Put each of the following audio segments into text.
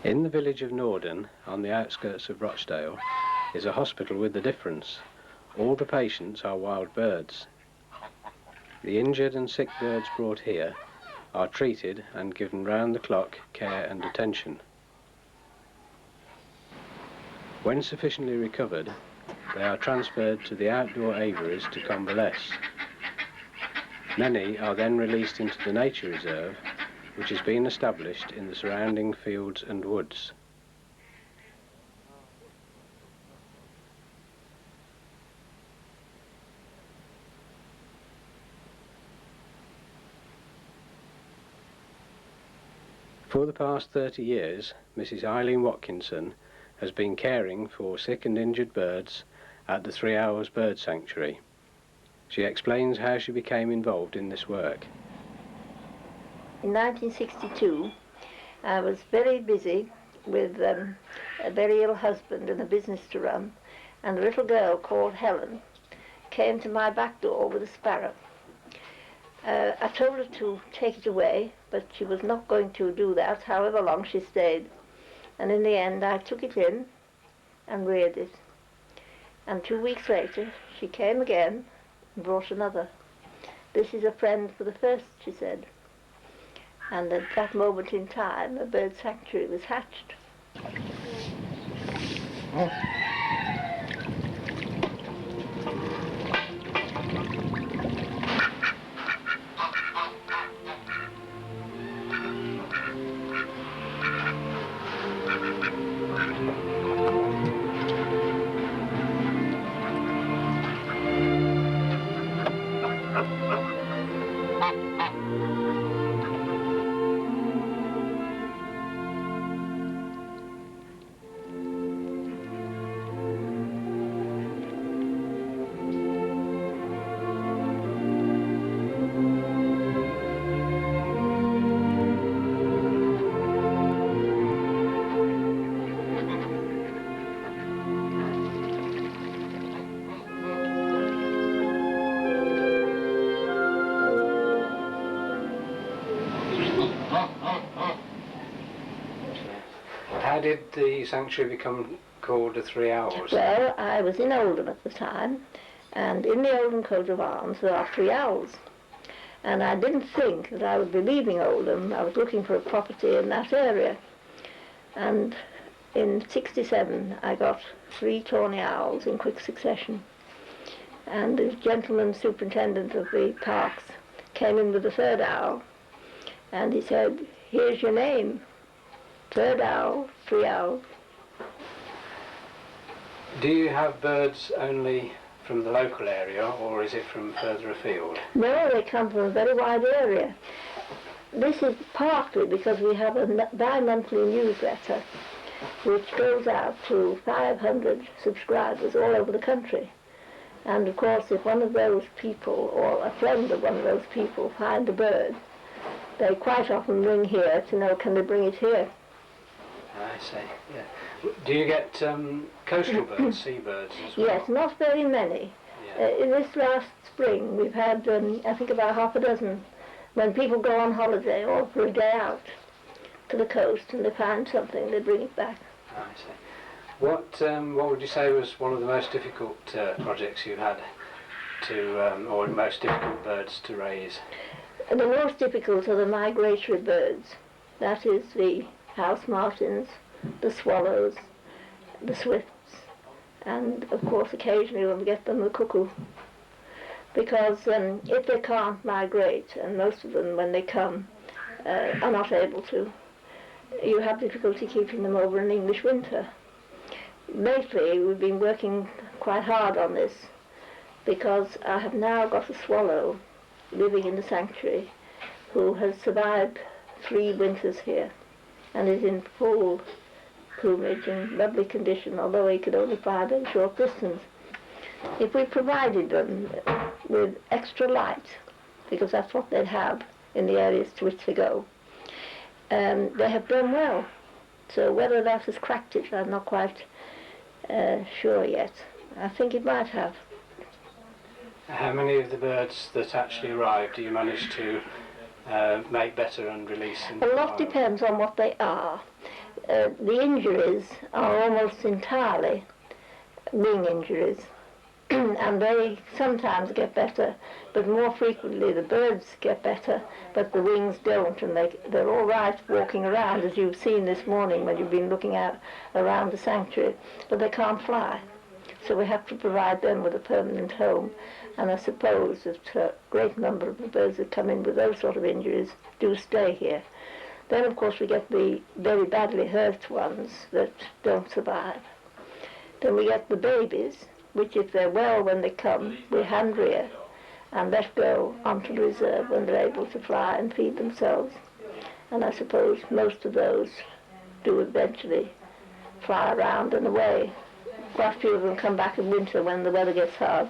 In the village of Norden, on the outskirts of Rochdale, is a hospital with a difference. All the patients are wild birds. The injured and sick birds brought here are treated and given round-the-clock care and attention. When sufficiently recovered, they are transferred to the outdoor aviaries to convalesce. Many are then released into the nature reserve, which has been established in the surrounding fields and woods. For the past 30 years, Mrs. Eileen Watkinson has been caring for sick and injured birds at the 3 Hours Bird Sanctuary. She explains how she became involved in this work. In 1962, I was very busy with a very ill husband and a business to run, and a little girl called Helen came to my back door with a sparrow. I told her to take it away, but she was not going to do that, however long she stayed. And in the end, I took it in and reared it. And 2 weeks later, she came again and brought another. "This is a friend for the first," she said. And at that moment in time, a bird sanctuary was hatched. How did the sanctuary become called the 3 Hours? Well, I was in Oldham at the time, and in the Oldham coat of arms there are 3 owls. And I didn't think that I would be leaving Oldham. I was looking for a property in that area. And in '67 I got 3 tawny owls in quick succession. And the gentleman superintendent of the parks came in with the 3rd owl, and he said, "Here's your name. 3rd owl, 3 owls." Do you have birds only from the local area, or is it from further afield? No, they come from a very wide area. This is partly because we have a bi-monthly newsletter which goes out to 500 subscribers all over the country. And of course, if one of those people, or a friend of one of those people, find a bird, they quite often ring here to know, can they bring it here? I see, yeah. Do you get coastal birds, seabirds as well? Yes, not very many. Yeah. In this last spring, we've had, I think, about half a dozen. When people go on holiday or for a day out to the coast and they find something, they bring it back. I see. What would you say was one of the most difficult projects you've had to, or most difficult birds to raise? The most difficult are the migratory birds. That is the house martins, the swallows, the swifts, and of course occasionally when we get them, the cuckoo. Because if they can't migrate, and most of them when they come are not able to, you have difficulty keeping them over an English winter. Lately we've been working quite hard on this, because I have now got a swallow living in the sanctuary who has survived 3 winters here and is in full plumage and lovely condition, although he could only fly a very short distance. If we provided them with extra light, because that's what they'd have in the areas to which they go, they have done well. So whether that has cracked it, I'm not quite sure yet. I think it might have. How many of the birds that actually arrive do you manage to make better and release in the A lot wild? depends on what they are. The injuries are almost entirely wing injuries, and they sometimes get better, but more frequently the birds get better, but the wings don't, and they're all right walking around, as you've seen this morning when you've been looking out around the sanctuary, but they can't fly. So we have to provide them with a permanent home, and I suppose that a great number of the birds that come in with those sort of injuries do stay here. Then, of course, we get the very badly hurt ones that don't survive. Then we get the babies, which if they're well when they come, we hand rear and let go onto the reserve when they're able to fly and feed themselves. And I suppose most of those do eventually fly around and away. Quite a few of them come back in winter when the weather gets hard.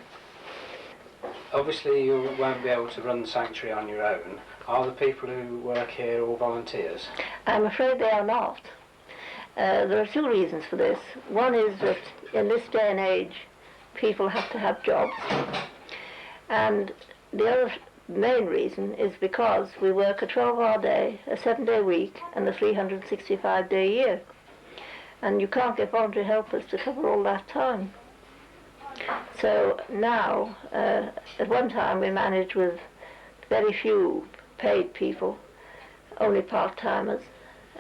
Obviously you won't be able to run the sanctuary on your own. Are the people who work here all volunteers? I'm afraid they are not. There are two reasons for this. One is that in this day and age, people have to have jobs. And the other main reason is because we work a 12-hour day, a 7-day week, and a 365-day year. And you can't get voluntary helpers to cover all that time. So now, at one time we managed with very few paid people, only part-timers,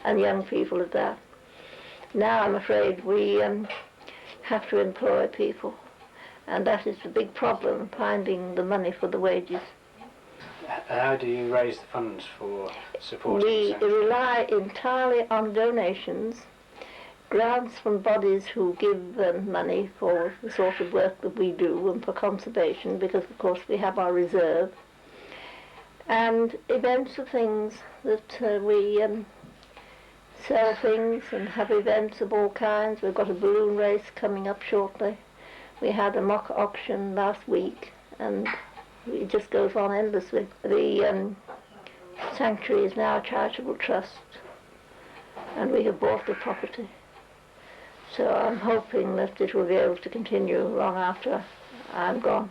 and young people at that. Now I'm afraid we have to employ people, and that is the big problem, finding the money for the wages. How do you raise the funds for supporting the We sanctuary? rely entirely on donations, grants from bodies who give money for the sort of work that we do and for conservation, because of course we have our reserve, and events of things that we sell things and have events of all kinds. We've got a balloon race coming up shortly. We had a mock auction last week, and it just goes on endlessly. The sanctuary is now a charitable trust, and we have bought the property. So I'm hoping that it will be able to continue long after I'm gone.